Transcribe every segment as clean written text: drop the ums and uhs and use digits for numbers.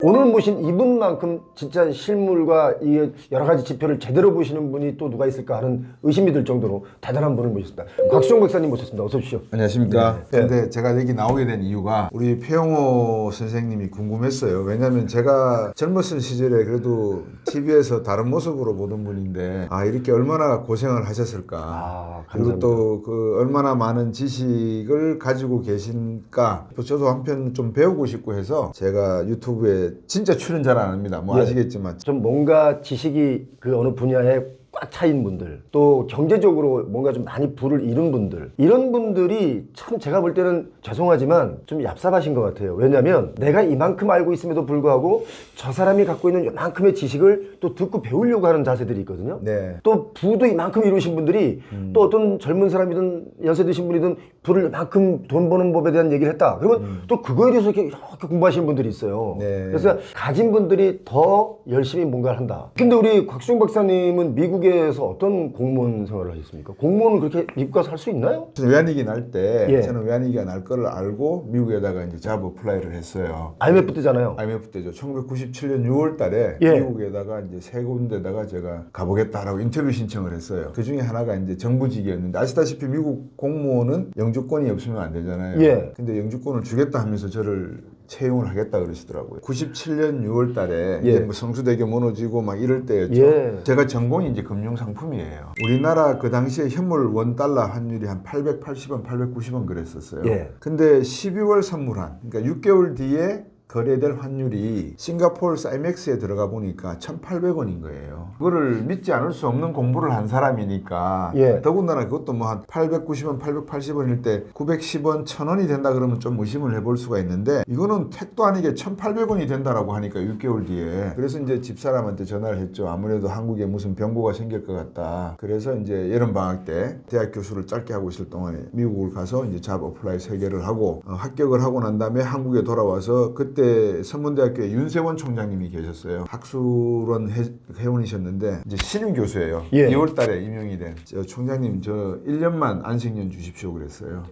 오늘 모신 이분만큼 진짜 실물과 이 여러 가지 지표를 제대로 보시는 분이 또 누가 있을까 하는 의심이 들 정도로 대단한 분을 모셨습니다. 곽수종 박사님 모셨습니다. 어서 오십시오. 안녕하십니까. 네. 근데 제가 여기 나오게 된 이유가 우리 표영호 선생님이 궁금했어요. 왜냐하면 제가 젊었을 시절에 그래도 TV에서 다른 모습으로 보던 분인데 이렇게 얼마나 고생을 하셨을까. 그리고 또 그 얼마나 많은 지식을 가지고 계신가. 저도 한편 좀 배우고 싶고 해서 제가 유튜브에 진짜 출연 잘 안 합니다. 뭐 아시겠지만 좀 뭔가 지식이 그 어느 분야에 꽉 차인 분들, 또 경제적으로 뭔가 좀 많이 부를 이룬 분들, 이런 분들이 참 제가 볼 때는 죄송하지만 좀 얍삽하신 것 같아요. 왜냐면 내가 이만큼 알고 있음에도 불구하고 저 사람이 갖고 있는 이만큼의 지식을 또 듣고 배우려고 하는 자세들이 있거든요. 네. 또 부도 이만큼 이루신 분들이 또 어떤 젊은 사람이든 연세 드신 분이든 부를 이만큼 돈 버는 법에 대한 얘기를 했다. 그러면 또 그거에 대해서 이렇게 공부하시는 분들이 있어요. 네. 그래서 가진 분들이 더 열심히 뭔가를 한다. 근데 우리 곽수종 박사님은 미국에서 어떤 공무원 생활을 하셨습니까? 공무원은 그렇게 미국 가서 할 수 있나요? 저는 외환위기 날 때 예. 저는 외환위기가 날 거를 알고 미국에다가 이제 잡 어플라이를 했어요. IMF 때잖아요. IMF 때죠. 1997년 6월 달에 예. 미국에다가 이제 세 군데다가 제가 가보겠다라고 인터뷰 신청을 했어요. 그 중에 하나가 이제 정부직이었는데 아시다시피 미국 공무원은 영주권이 없으면 안 되잖아요. 예. 근데 영주권을 주겠다 하면서 저를 채용을 하겠다 그러시더라고요. 97년 6월 달에 예. 이제 뭐 성수대교 무너지고 막 이럴 때였죠. 예. 제가 전공이 이제 금융상품이에요. 우리나라 그 당시에 현물 원달러 환율이 한 880원, 890원 그랬었어요. 예. 근데 12월 선물한, 그러니까 6개월 뒤에 거래될 환율이 싱가포르 사이맥스에 들어가 보니까 1,800원인 거예요. 그거를 믿지 않을 수 없는 공부를 한 사람이니까 예. 더군다나 그것도 뭐 한 890원, 880원일 때 910원, 1,000원이 된다 그러면 좀 의심을 해볼 수가 있는데 이거는 택도 아니게 1,800원이 된다라고 하니까 6개월 뒤에 그래서 이제 집사람한테 전화를 했죠. 아무래도 한국에 무슨 병고가 생길 것 같다. 그래서 이제 여름방학 때 대학 교수를 짧게 하고 있을 동안에 미국을 가서 이제 잡 어플라이 3개를 하고 합격을 하고 난 다음에 한국에 돌아와서 그때 서문대학교에 윤세원 총장님이 계셨어요. 학술원 회원이셨는데 이제 신임 교수예요. 예. 2월 달에 임용이 된. 저 총장님 저 1년만 안식년 주십시오 그랬어요.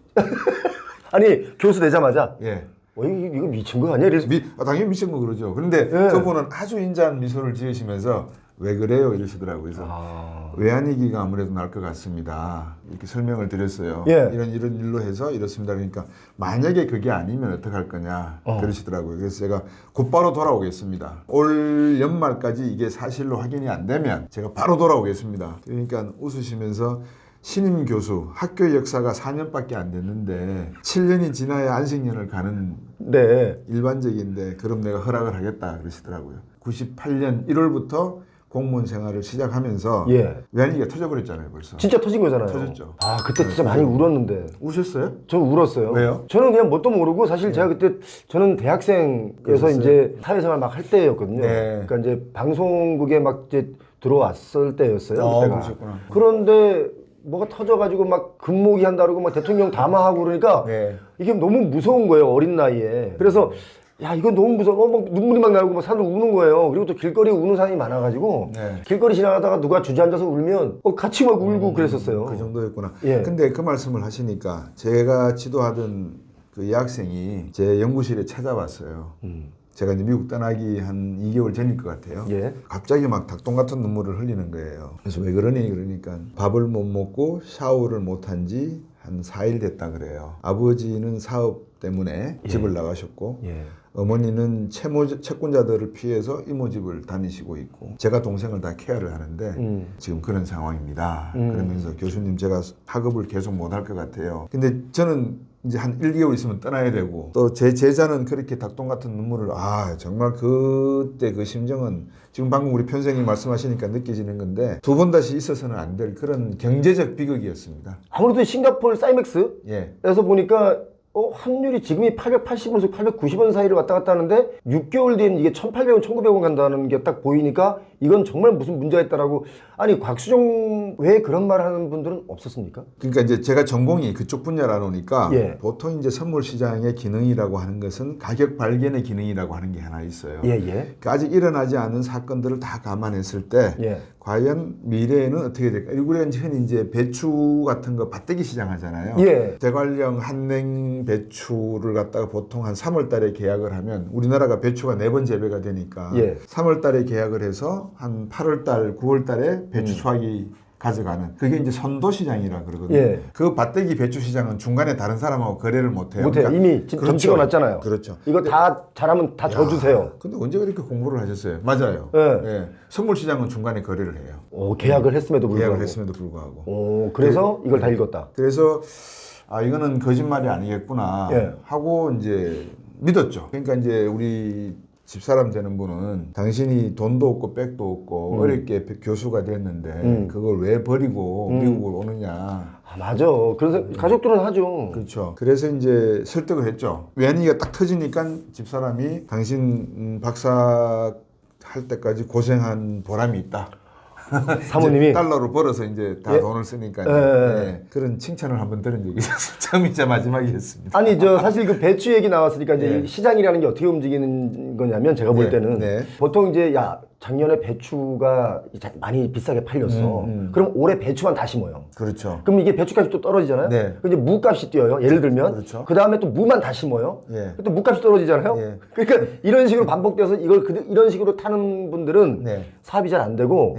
아니 교수 되자마자 예. 이거 미친 거 아니야? 이래서 당연히 미친 거 그러죠. 그런데 예. 그분은 아주 인자한 미소를 지으시면서 왜 그래요? 이러시더라고요. 그래서 외환위기가 아무래도 날 것 같습니다. 이렇게 설명을 드렸어요. 예. 이런 일로 해서 이렇습니다. 그러니까 만약에 그게 아니면 어떡할 거냐 그러시더라고요. 그래서 제가 곧바로 돌아오겠습니다. 올 연말까지 이게 사실로 확인이 안 되면 제가 바로 돌아오겠습니다. 그러니까 웃으시면서 신임 교수, 학교 역사가 4년밖에 안 됐는데 7년이 지나야 안식년을 가는 네. 일반적인데 그럼 내가 허락을 하겠다 그러시더라고요. 98년 1월부터 공무원 생활을 시작하면서 예. 외환위기가 터져버렸잖아요 벌써. 진짜 터진 거잖아요. 터졌죠. 그때 진짜 많이 울었는데. 우셨어요? 저 울었어요. 왜요? 저는 그냥 뭣도 모르고 사실 제가 그때 저는 대학생에서 그러셨어요? 이제 사회생활 막 할 때였거든요. 네. 그러니까 이제 방송국에 막 이제 들어왔을 때였어요. 그때가. 그러셨구나. 그런데 뭐가 터져가지고 막 금모기 한다 그러고 막 대통령 담화하고 그러니까 네. 이게 너무 무서운 거예요. 어린 나이에. 그래서 야 이건 너무 무서워. 막 눈물이 막 나고 막 사람들 우는 거예요. 그리고 또 길거리에 우는 사람이 많아가지고 네. 길거리 지나가다가 누가 주저앉아서 울면 같이 막 울고 그랬었어요. 그 정도였구나. 예. 근데 그 말씀을 하시니까 제가 지도하던 그 여학생이 제 연구실에 찾아왔어요. 제가 이제 미국 떠나기 한 2개월 전일 것 같아요. 예. 갑자기 막 닭똥 같은 눈물을 흘리는 거예요. 그래서 왜 그러니? 그러니까 밥을 못 먹고 샤워를 못한 지 한 4일 됐다 그래요. 아버지는 사업 때문에 집을 나가셨고 예. 어머니는 채권자들을 피해서 이모 집을 다니시고 있고 제가 동생을 다 케어를 하는데 지금 그런 상황입니다. 그러면서 교수님 제가 학업을 계속 못 할 것 같아요. 근데 저는 이제 한 1, 2개월 있으면 떠나야 되고 또 제 제자는 그렇게 닭똥 같은 눈물을 정말 그때 그 심정은 지금 방금 우리 편생님 말씀하시니까 느껴지는 건데 두 번 다시 있어서는 안 될 그런 경제적 비극이었습니다. 아무래도 싱가포르 사이맥스에서 예. 보니까 환율이 지금이 880원에서 890원 사이를 왔다 갔다 하는데 6개월 뒤엔 이게 1,800원, 1,900원 간다는 게 딱 보이니까 이건 정말 무슨 문제가 있다라고. 아니 곽수종 왜 그런 말 하는 분들은 없었습니까? 그러니까 이제 제가 전공이 그쪽 분야라 보니까 예. 보통 이제 선물 시장의 기능이라고 하는 것은 가격 발견의 기능이라고 하는 게 하나 있어요. 예. 그러니까 아직 일어나지 않은 사건들을 다 감안했을 때 예. 과연 미래에는 어떻게 될까? 우리가 흔히 이제 배추 같은 거 밭대기 시장 하잖아요. 예. 대관령 한냉 배추를 갖다가 보통 한 3월 달에 계약을 하면 우리나라가 배추가 4번 재배가 되니까 예. 3월 달에 계약을 해서 한 8월 달, 9월 달에 배추 수확이 가져가는 그게 이제 선도 시장이라 그러거든요. 예. 그 밭대기 배추 시장은 중간에 다른 사람하고 거래를 못 해요. 못해요. 이미 지금 점 찍어놨잖아요. 그렇죠. 이거 다 잘하면 다 져주세요. 근데 언제 그렇게 공부를 하셨어요? 맞아요. 예. 예. 선물 시장은 중간에 거래를 해요. 계약을 했음에도 불구하고. 계약을 했음에도 불구하고. 그래서 이걸 다 읽었다. 그래서 이거는 거짓말이 아니겠구나 예. 하고 이제 믿었죠. 그러니까 이제 우리 집사람 되는 분은 당신이 돈도 없고 백도 없고 어렵게 교수가 됐는데 그걸 왜 버리고 미국을 오느냐. 아, 맞아. 그래서 가족들은 하죠. 그렇죠. 그래서 이제 설득을 했죠. 외환위기가 딱 터지니까 집사람이 당신 박사 할 때까지 고생한 보람이 있다. 사모님이 달러로 벌어서 이제 다 예. 돈을 쓰니까 예. 그런 칭찬을 한번 들은 적이 있었어요. 처음이자 마지막이었습니다. 아니 사실 그 배추 얘기 나왔으니까 이제 네. 이 시장이라는 게 어떻게 움직이는 거냐면 제가 볼 네, 때는 네. 보통 이제 작년에 배추가 많이 비싸게 팔렸어. 그럼 올해 배추만 다 심어요. 그렇죠. 그럼 이게 배추값이 또 떨어지잖아요. 네. 그럼 이제 무값이 뛰어요. 예를 들면 그렇죠. 그 다음에 또 무만 다 심어요. 예. 또 무값이 떨어지잖아요. 예. 그러니까 이런 식으로 반복돼서 이걸 이런 식으로 타는 분들은 네. 사업이 잘 안 되고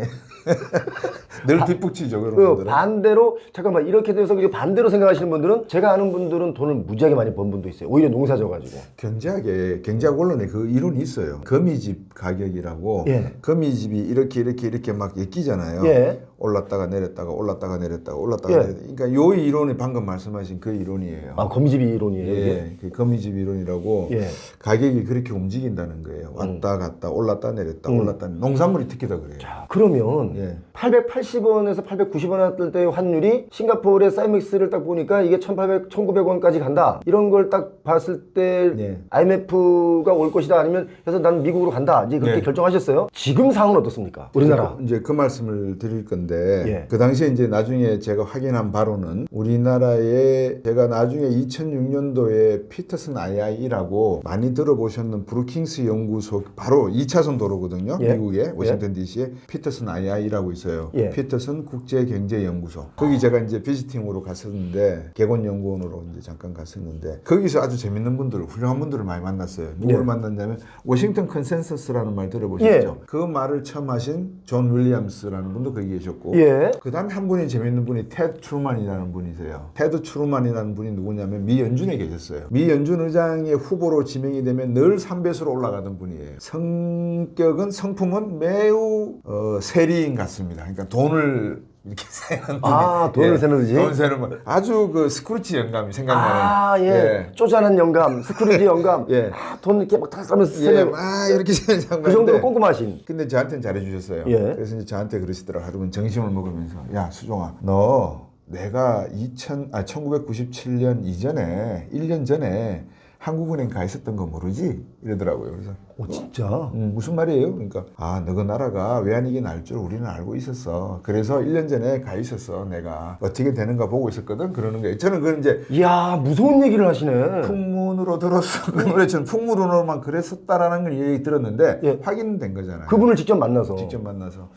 늘 뒷북치죠 그런 그 분들은. 반대로 잠깐만 이렇게 돼서 그게 반대로 생각하시는 분들은 제가 아는 분들은 돈을 무지하게 많이 번 분도 있어요. 오히려 농사 져가지고. 경제학 원론에 그 이론이 있어요. 거미집 가격이라고. 예. 거미집이 이렇게 막 엮이잖아요. 예. 올랐다가 내렸다가 올랐다가 내렸다가 올랐다가 예. 내렸다가. 그러니까 요 이론이 방금 말씀하신 그 이론이에요. 거미집이 이론이에요. 이게? 예, 그 거미집 이론이라고 예. 가격이 그렇게 움직인다는 거예요. 왔다 갔다 올랐다 내렸다 올랐다 내렸다. 농산물이 특히 더 그래요. 자, 그러면 예. 880원에서 890원 할 때 환율이 싱가포르의 사이맥스를 딱 보니까 이게 1800, 1900원까지 간다. 이런 걸 딱 봤을 때 예. IMF가 올 것이다 아니면 해서 난 미국으로 간다. 이제 그렇게 예. 결정하셨어요. 지금 상황은 어떻습니까? 우리나라. 이제 그 말씀을 드릴 건데 예. 그 당시에 이제 나중에 제가 확인한 바로는 우리나라에 제가 나중에 2006년도에 피터슨 II라고 많이 들어보셨는 브루킹스 연구소 바로 2차선 도로거든요. 예. 미국의 워싱턴 DC에 피터슨 II라고 있어요. 예. 피터슨 국제경제연구소. 거기 제가 이제 비지팅으로 갔었는데 개건연구원으로 이제 잠깐 갔었는데 거기서 아주 재밌는 분들, 훌륭한 분들을 많이 만났어요. 누구를 예. 만났냐면 워싱턴 컨센서스라는 말 들어보셨죠? 예. 그 말을 처음 하신 존 윌리엄스라는 분도 거기 계셨고 예. 그 다음에 한 분이 재밌는 분이 테드 트루만이라는 분이세요. 테드 트루만이라는 분이 누구냐면 미 연준에 계셨어요. 미 연준 의장의 후보로 지명이 되면 늘 3배수로 올라가던 분이에요. 성격은 성품은 매우 세리인 같습니다. 그러니까 돈을 이렇게 세는 분이 돈을 세는 듯이? 돈 세는 분. 아주 그 스크루치 영감이 생각나는. 예. 쪼잔한 영감, 스크루지 영감. 예. 돈 이렇게 막 탁하면서 예, 세는 이렇게 세는 장면인데 그 정도로 꼼꼼하신. 근데 저한테는 잘해주셨어요. 예. 그래서 이제 저한테 그러시더라고요. 하루는 점심을 먹으면서 야 수종아 너 내가 1997년 이전에 1년 전에 한국은행 가 있었던 거 모르지? 이러더라고요. 그래서 진짜? 무슨 말이에요? 그러니까 너그 나라가 외환위기 날 줄 우리는 알고 있었어. 그래서 1년 전에 가 있었어. 내가 어떻게 되는가 보고 있었거든. 그러는 거예요. 저는 그건 이제 이야, 무서운 얘기를 하시네. 풍문으로 들었어. 그 노래 전 풍문으로만 그랬었다라는 걸 얘기 들었는데 예. 확인된 거잖아요. 그분을 직접 만나서. 직접 만나서.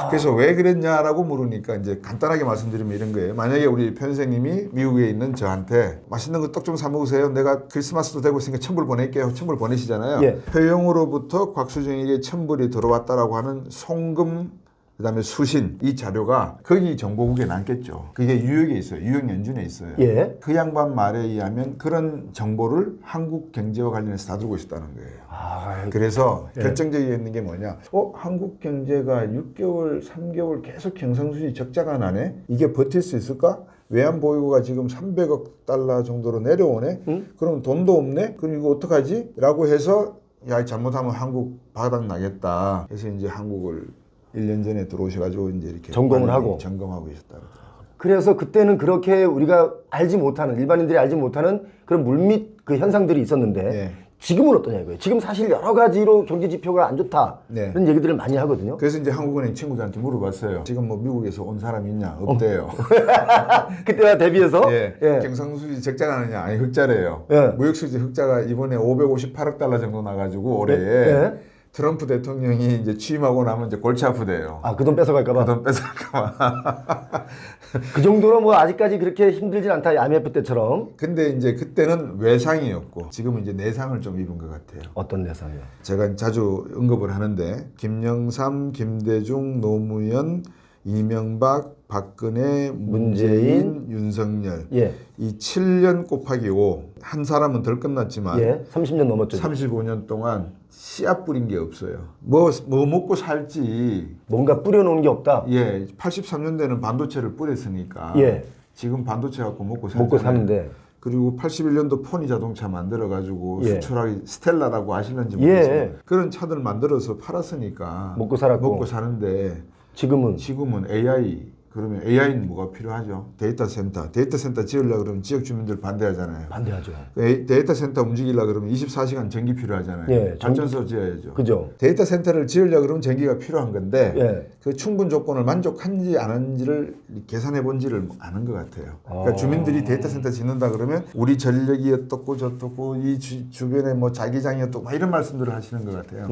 그래서 왜 그랬냐라고 물으니까 이제 간단하게 말씀드리면 이런 거예요. 만약에 우리 편생님이 미국에 있는 저한테 맛있는 거 떡 좀 사 먹으세요. 내가 크리스마스도 되고 있으니까 천불 보낼게요. 천불 보내시잖아요. 예. 표영으로부터 곽수정에게 천불이 들어왔다라고 하는 송금 그다음에 수신 이 자료가 거기 정보국에 남겠죠. 그게 뉴욕에 있어요. 뉴욕 연준에 있어요. 예. 그 양반 말에 의하면 그런 정보를 한국 경제와 관련해서 다 들고 있었다는 거예요. 그래서 예. 결정적인 게 뭐냐? 한국 경제가 6개월, 3개월 계속 경상수지 적자가 나네. 이게 버틸 수 있을까? 외환 보유고가 지금 300억 달러 정도로 내려오네. 그럼 돈도 없네. 그럼 이거 어떡하지? 라고 해서 야 잘못하면 한국 바닥 나겠다. 그래서 이제 한국을 1년 전에 들어오셔가지고 이제 이렇게 점검을 하고. 점검하고 계셨다. 그래서 그때는 그렇게 우리가 알지 못하는, 일반인들이 알지 못하는 그런 물밑 그 현상들이 있었는데 네. 지금은 어떠냐 이거예요. 지금 사실 여러 가지로 경제 지표가 안 좋다. 네. 이런 얘기들을 많이 하거든요. 그래서 이제 한국은행 친구들한테 물어봤어요. 지금 뭐 미국에서 온 사람 있냐? 없대요. 그때와 대비해서 예. 예. 경상수지 적자가 나느냐? 아니 흑자래요. 예. 무역수지 흑자가 이번에 558억 달러 정도 나가지고 올해에 예. 트럼프 대통령이 이제 취임하고 나면 이제 골치 아프대요. 아, 그 돈 뺏어갈까봐. 그 돈 뺏어갈까봐. 그 정도로 뭐 아직까지 그렇게 힘들진 않다. IMF 때처럼. 근데 이제 그때는 외상이었고 지금은 이제 내상을 좀 입은 것 같아요. 어떤 내상이요? 제가 자주 언급을 하는데 김영삼, 김대중, 노무현, 이명박, 박근혜, 문재인, 윤석열 예. 이 7년 곱하기 5. 한 사람은 덜 끝났지만 예. 30년 넘었죠. 35년 동안 씨앗 뿌린 게 없어요. 뭐 먹고 살지. 뭔가 뿌려놓은 게 없다. 예, 83년대는 반도체를 뿌렸으니까 예. 지금 반도체 갖고 먹고 살잖아요. 먹고 사는데. 그리고 81년도 포니 자동차 만들어가지고 예. 수출하기 스텔라라고 아시는지 예. 모르겠어요. 그런 차들 만들어서 팔았으니까 먹고 살았고. 먹고 사는데 지금은 AI 그러면 AI는 뭐가 필요하죠? 데이터 센터 지으려고 그러면 지역 주민들 반대하잖아요. 반대하죠. 데이터 센터 움직이려고 그러면 24시간 전기 필요하잖아요. 예, 발전소 지어야죠. 그죠. 데이터 센터를 지으려고 그러면 전기가 필요한 건데 예. 그 충분 조건을 만족한지 안 한지를 계산해 본지를 아는 것 같아요. 그러니까 주민들이 데이터 센터 짓는다 그러면 우리 전력이 어떻고 저떻고 이 주변에 뭐 자기장이 어떻고 막 이런 말씀들을 하시는 것 같아요.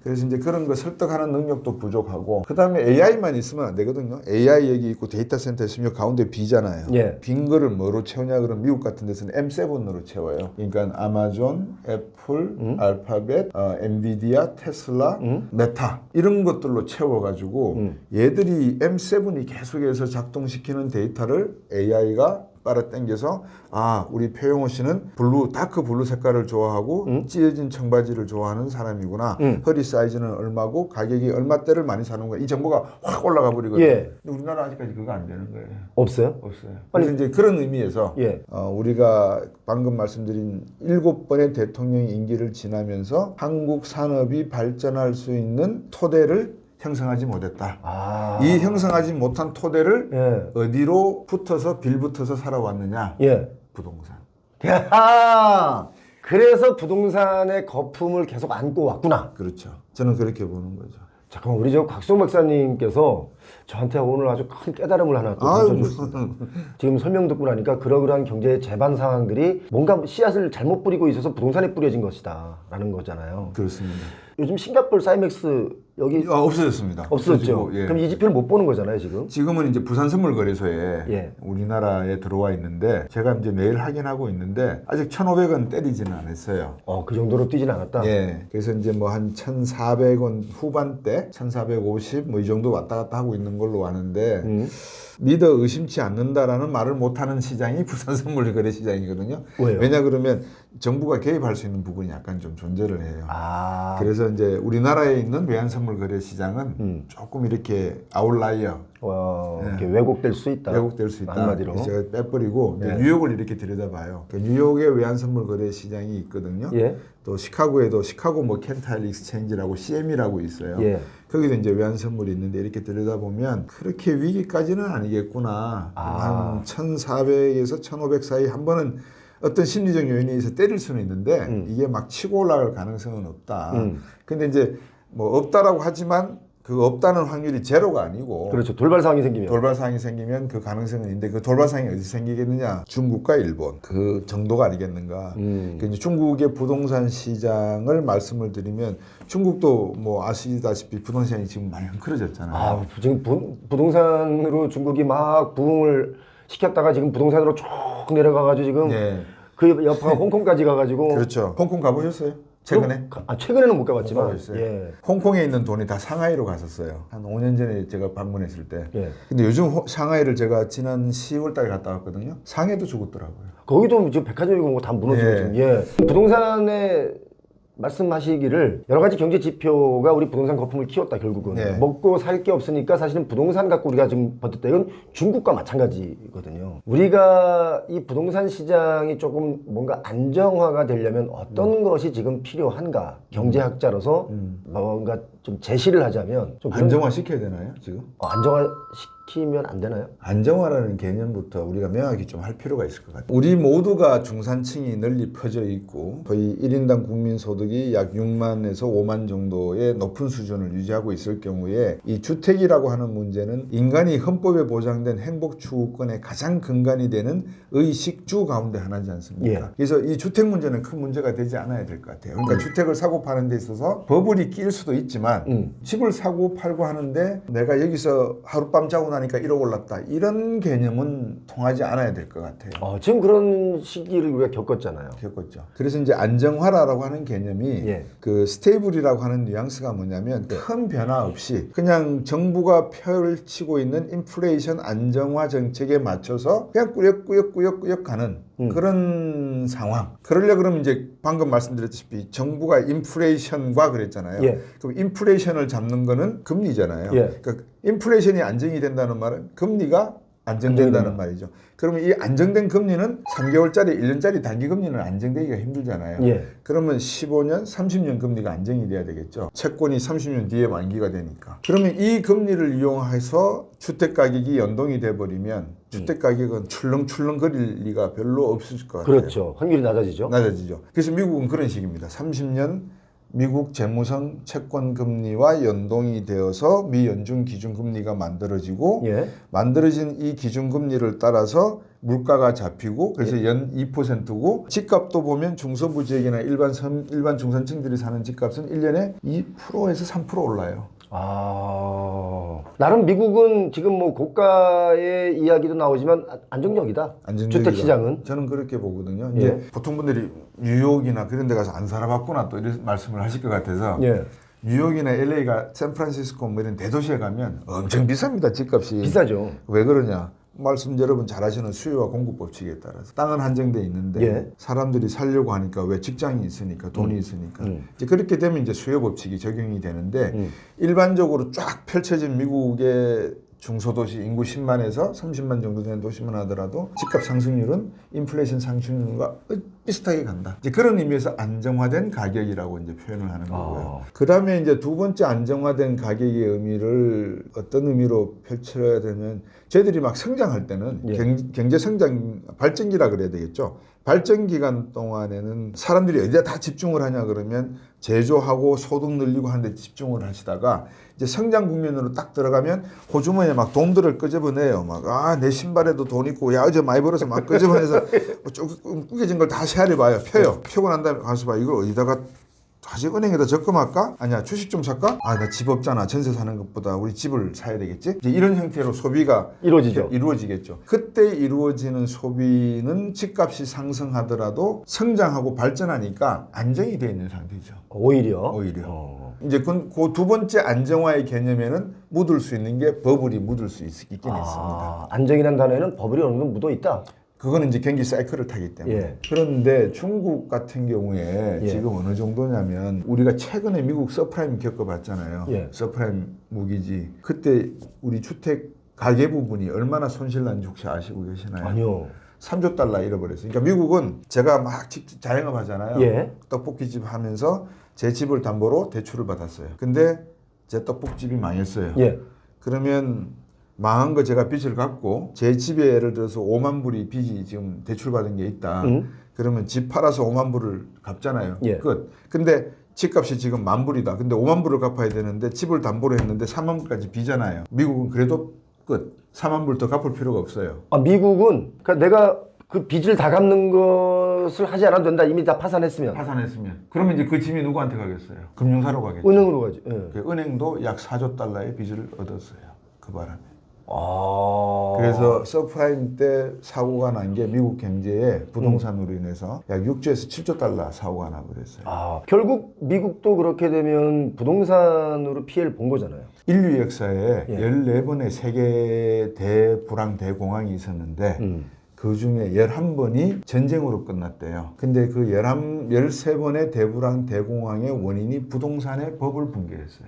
그래서 이제 그런 거 설득하는 능력도 부족하고 그 다음에 AI만 있으면 안 되거든요. AI 여기 있고 데이터 센터 있으면 가운데 B잖아요. 예. 빈 거를 뭐로 채우냐 그러면 미국 같은 데서는 M7으로 채워요. 그러니까 아마존, 애플, 알파벳, 엔비디아, 테슬라, 메타 이런 것들로 채워가지고 얘들이 M7이 계속해서 작동시키는 데이터를 AI가 빨아당겨서 아 우리 표영호 씨는 다크 블루 색깔을 좋아하고 찢어진 청바지를 좋아하는 사람이구나. 허리 사이즈는 얼마고 가격이 얼마대를 많이 사는 거야. 이 정보가 확 올라가 버리거든요. 예. 근데 우리나라 아직까지 그거 안 되는 거예요. 없어요? 없어요. 그래서 이제 그런 의미에서 예. 우리가 방금 말씀드린 7번의 대통령 임기를 지나면서 한국 산업이 발전할 수 있는 토대를 형성하지 못했다. 아. 이 형성하지 못한 토대를 예. 어디로 붙어서 빌붙어서 살아왔느냐? 예. 부동산. 야, 그래서 부동산의 거품을 계속 안고 왔구나. 그렇죠. 저는 그렇게 보는 거죠. 잠깐만, 우리 저 곽수홍 박사님께서 저한테 오늘 아주 큰 깨달음을 하나 또 던져주셨습니다. 지금 설명 듣고 나니까 그러한 경제 재반 상황들이 뭔가 씨앗을 잘못 뿌리고 있어서 부동산에 뿌려진 것이다 라는 거잖아요. 그렇습니다. 요즘 싱가포르 사이맥스 여기 없어졌습니다. 없어졌죠. 없어지고, 예. 그럼 이 지표를 못 보는 거잖아요 지금. 지금은 이제 부산선물거래소에 예. 우리나라에 들어와 있는데 제가 이제 매일 확인하고 있는데 아직 1,500원 때리지는 않았어요. 그 정도로 뛰진 않았다. 예. 그래서 이제 뭐 한 1,400원 후반대, 1,450 뭐 이 정도 왔다 갔다 하고 있는 걸로 아는데 믿어 의심치 않는다라는 말을 못하는 시장이 부산선물거래 시장이거든요. 왜요? 왜냐 그러면 정부가 개입할 수 있는 부분이 약간 좀 존재를 해요. 아. 그래서 이제 우리나라에 있는 외환선물거래 시장은 조금 이렇게 아웃라이어 이렇게 왜곡될 수 있다. 왜곡될 수 있다. 한마디로. 그래서 제가 빼버리고 이제 예. 뉴욕을 이렇게 들여다봐요. 그러니까 뉴욕에 외환선물거래 시장이 있거든요. 예. 또 시카고에도 시카고 머켄타일 익스체인지라고 CM이라고 있어요. 예. 거기도 이제 외환선물이 있는데 이렇게 들여다보면 그렇게 위기까지는 아니겠구나. 한 1,400에서 1,500 사이 한 번은 어떤 심리적 요인에 의해서 때릴 수는 있는데 이게 막 치고 올라갈 가능성은 없다. 근데 이제 뭐 없다라고 하지만 그 없다는 확률이 제로가 아니고 그렇죠. 돌발 상황이 생기면. 돌발 상황이 생기면 그 가능성은 있는데 그 돌발 상황이 어디서 생기겠느냐? 중국과 일본 그 정도가 아니겠는가? 그 이제 중국의 부동산 시장을 말씀을 드리면 중국도 뭐 아시다시피 부동산이 지금 많이 흔들어졌잖아요. 지금 부동산으로 중국이 막 부흥을 시켰다가 지금 부동산으로 쭉 내려가가지고 지금 네. 그 옆에 홍콩까지 가가지고. 그렇죠. 홍콩 가보셨어요? 최근에? 최근에는 못 가봤지만. 가보셨어요? 예. 홍콩에 있는 돈이 다 상하이로 갔었어요. 한 5년 전에 제가 방문했을 때. 예. 근데 요즘 상하이를 제가 지난 10월 달에 갔다 왔거든요. 상해도 죽었더라고요. 거기도 지금 백화점이고 뭐 다 무너지고 예. 지금. 예. 부동산에 말씀하시기를 여러 가지 경제 지표가 우리 부동산 거품을 키웠다 결국은. 네. 먹고 살 게 없으니까 사실은 부동산 갖고 우리가 지금 버텼다. 이건 중국과 마찬가지거든요. 우리가 이 부동산 시장이 조금 뭔가 안정화가 되려면 어떤 것이 지금 필요한가? 경제학자로서 뭔가 좀 제시를 하자면 좀 그런- 안정화 시켜야 되나요, 지금? 안정화 시키면 안 되나요? 안정화라는 개념부터 우리가 명확히 좀 할 필요가 있을 것 같아요. 우리 모두가 중산층이 널리 퍼져 있고 거의 1인당 국민소득이 약 6만에서 5만 정도의 높은 수준을 유지하고 있을 경우에 이 주택이라고 하는 문제는 인간이 헌법에 보장된 행복 추구권의 가장 근간이 되는 의식주 가운데 하나지 않습니까? 예. 그래서 이 주택 문제는 큰 문제가 되지 않아야 될 것 같아요. 그러니까 주택을 사고 파는 데 있어서 버블이 낄 수도 있지만 집을 사고 팔고 하는데 내가 여기서 하룻밤 자고 나니까 1억 올랐다. 이런 개념은 통하지 않아야 될 것 같아요. 지금 그런 시기를 우리가 겪었잖아요. 겪었죠. 그래서 이제 안정화라고 하는 개념이 예. 그 스테이블이라고 하는 뉘앙스가 뭐냐면 큰 변화 없이 그냥 정부가 펼치고 있는 인플레이션 안정화 정책에 맞춰서 그냥 꾸역꾸역 가는 그런 상황. 그러려 그러면 이제 방금 말씀드렸다시피 정부가 인플레이션과 그랬잖아요. 예. 그럼 인플레이션을 잡는 거는 금리잖아요. 예. 그러니까 인플레이션이 안정이 된다는 말은 금리가 안정된다는 말이죠. 그러면 이 안정된 금리는 3개월짜리, 1년짜리 단기 금리는 안정되기가 힘들잖아요. 예. 그러면 15년, 30년 금리가 안정이 돼야 되겠죠. 채권이 30년 뒤에 만기가 되니까. 그러면 이 금리를 이용해서 주택 가격이 연동이 돼버리면 주택 가격은 출렁출렁 거릴 리가 별로 없을 것 같아요. 그렇죠. 확률이 낮아지죠. 낮아지죠. 그래서 미국은 그런 식입니다. 30년 미국 재무성 채권 금리와 연동이 되어서 미 연준 기준 금리가 만들어지고 예. 만들어진 이 기준 금리를 따라서 물가가 잡히고 그래서 연 2%고 집값도 보면 중서부 지역이나 일반 중산층들이 사는 집값은 1년에 2%에서 3% 올라요. 나름 미국은 지금 뭐 고가의 이야기도 나오지만 안정적이다. 주택 시장은. 저는 그렇게 보거든요. 예. 이제 보통 분들이 뉴욕이나 그런 데 가서 안 살아봤구나 또 이런 말씀을 하실 것 같아서 예. 뉴욕이나 LA가 샌프란시스코 뭐 이런 대도시에 가면 엄청 비쌉니다. 집값이. 비싸죠. 왜 그러냐? 말씀 여러분 잘 아시는 수요와 공급 법칙에 따라서 땅은 한정돼 있는데 예. 사람들이 살려고 하니까 왜 직장이 있으니까 돈이 있으니까 이제 그렇게 되면 이제 수요 법칙이 적용이 되는데 일반적으로 쫙 펼쳐진 미국의 중소도시 인구 10만에서 30만 정도 되는 도시만 하더라도 집값 상승률은 인플레이션 상승률과 비슷하게 간다. 이제 그런 의미에서 안정화된 가격이라고 이제 표현을 하는 거고요. 그 다음에 이제 두 번째 안정화된 가격의 의미를 어떤 의미로 펼쳐야 되면 저희들이 막 성장할 때는 예. 경제 성장 발전기라 그래야 되겠죠. 발전 기간 동안에는 사람들이 어디에 다 집중을 하냐 그러면 제조하고 소득 늘리고 하는데 집중을 하시다가 이제 성장 국면으로 딱 들어가면 호주머니에 막 돈들을 끄집어내요. 막 내 신발에도 돈 있고 야 어제 많이 벌어서 막 끄집어내서 조금 꾸겨진 걸 다 헤아려 봐요. 펴요. 펴고 난 다음에 가서 봐 이걸 어디다가 다시 은행에다 적금할까? 아니야 주식 좀 살까? 나 집 없잖아. 전세 사는 것보다 우리 집을 사야 되겠지? 이제 이런 형태로 소비가 이루어지겠죠. 그때 이루어지는 소비는 집값이 상승하더라도 성장하고 발전하니까 안정이 되어 있는 상태죠. 오히려. 이제 그 두 번째 안정화의 개념에는 묻을 수 있는 게 버블이 묻을 수 있긴 있습니다. 안정이라는 단어에는 버블이 어느 정도 묻어 있다. 그거는 이제 경기 사이클을 타기 때문에. 예. 그런데 중국 같은 경우에 예. 지금 어느 정도냐면 우리가 최근에 미국 서프라임 겪어봤잖아요. 예. 서프라임 무기지. 그때 우리 주택 가계 부분이 얼마나 손실 난지 혹시 아시고 계시나요? 아니요. 3조 달러 잃어버렸어요. 그러니까 미국은 제가 막 자영업 하잖아요. 예. 떡볶이집 하면서 제 집을 담보로 대출을 받았어요. 근데 제 떡볶이집이 망했어요. 예. 그러면 망한 거 제가 빚을 갚고 제 집에 예를 들어서 5만 불이 빚이 지금 대출받은 게 있다. 그러면 집 팔아서 5만 불을 갚잖아요. 예. 끝. 근데 집값이 지금 10,000불이다. 근데 5만 불을 갚아야 되는데 집을 담보로 했는데 4만 불까지 비잖아요. 미국은 그래도 끝. 4만 불 더 갚을 필요가 없어요. 미국은 그러니까 내가 그 빚을 다 갚는 것을 하지 않아도 된다. 이미 다 파산했으면. 그러면 이제 그 집이 누구한테 가겠어요? 금융사로 가겠죠. 은행으로 가죠. 예. 그 은행도 약 4조 달러의 빚을 얻었어요. 그 바람에. 아. 그래서 서프라임 때 사고가 난 게 미국 경제에 부동산으로 인해서 약 6조에서 7조 달러 사고가 나버렸어요. 결국 미국도 그렇게 되면 부동산으로 피해를 본 거잖아요. 인류 역사에 예. 14번의 세계 대불황 대공황이 있었는데 그 중에 11번이 전쟁으로 끝났대요. 근데 그 13번의 대불황 대공황의 원인이 부동산의 버블 붕괴였어요.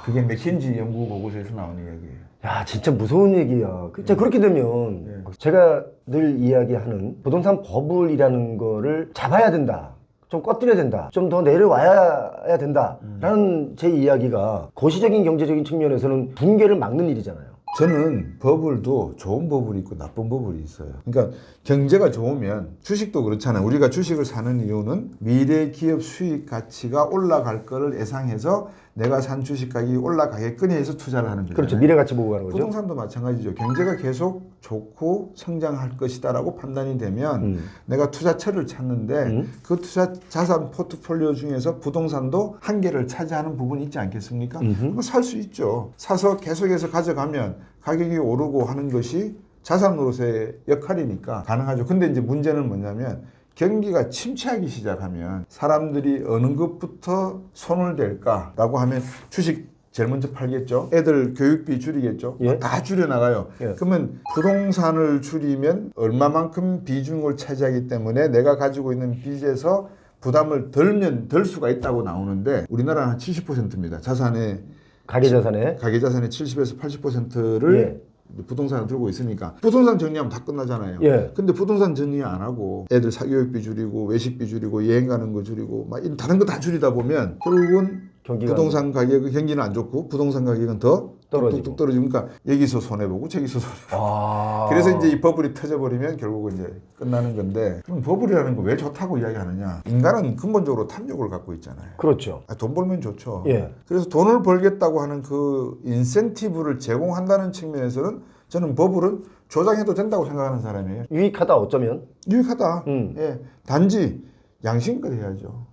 그게 맥킨지 연구 보고서에서 나온 이야기예요. 야, 진짜 무서운 얘기야. 그렇게 되면 제가 늘 이야기하는 부동산 버블이라는 거를 잡아야 된다. 좀 꺼뜨려야 된다. 좀 더 내려와야 된다. 라는 제 이야기가 거시적인 경제적인 측면에서는 붕괴를 막는 일이잖아요. 저는 버블도 좋은 버블이 있고 나쁜 버블이 있어요. 그러니까 경제가 좋으면 주식도 그렇잖아요. 우리가 주식을 사는 이유는 미래 기업 수익 가치가 올라갈 거를 예상해서 내가 산 주식 가격이 올라가겠거니 해서 투자를 하는 거잖아요. 그렇죠. 미래 가치 보고 가는 거죠. 부동산도 마찬가지죠. 경제가 계속 좋고 성장할 것이다라고 판단이 되면 내가 투자처를 찾는데 그 투자 자산 포트폴리오 중에서 부동산도 한 개를 차지하는 부분이 있지 않겠습니까? 그거 살 수 있죠. 사서 계속해서 가져가면 가격이 오르고 하는 것이 자산 노릇의 역할이니까 가능하죠. 근데 이제 문제는 뭐냐면 경기가 침체하기 시작하면 사람들이 어느 것부터 손을 댈까라고 하면 주식 제일 먼저 팔겠죠. 애들 교육비 줄이겠죠. 예? 다 줄여나가요. 예. 그러면 부동산을 줄이면 얼마만큼 비중을 차지하기 때문에 내가 가지고 있는 빚에서 부담을 덜면 덜 수가 있다고 나오는데 우리나라는 한 70%입니다. 자산의 가계자산에. 70에서 80%를 부동산을 들고 있으니까 부동산 정리하면 다 끝나잖아요. 예. 근데 부동산 정리 안 하고 애들 사교육비 줄이고 외식비 줄이고 여행 가는 거 줄이고 막 이런 다른 거 다 줄이다 보면 결국은 부동산 가격은 경기는 안 좋고 부동산 가격은 더 뚝뚝 떨어지고 그러니까 여기서 손해보고 저기서 손해보고 그래서 이제 이 버블이 터져버리면 결국은 이제 끝나는 건데 그럼 버블이라는 거 왜 좋다고 이야기하느냐. 인간은 근본적으로 탐욕을 갖고 있잖아요. 그렇죠. 돈 벌면 좋죠. 예. 그래서 돈을 벌겠다고 하는 그 인센티브를 제공한다는 측면에서는 저는 버블은 조장해도 된다고 생각하는 사람이에요. 유익하다 어쩌면. 유익하다. 예. 단지 양심껏 해야죠.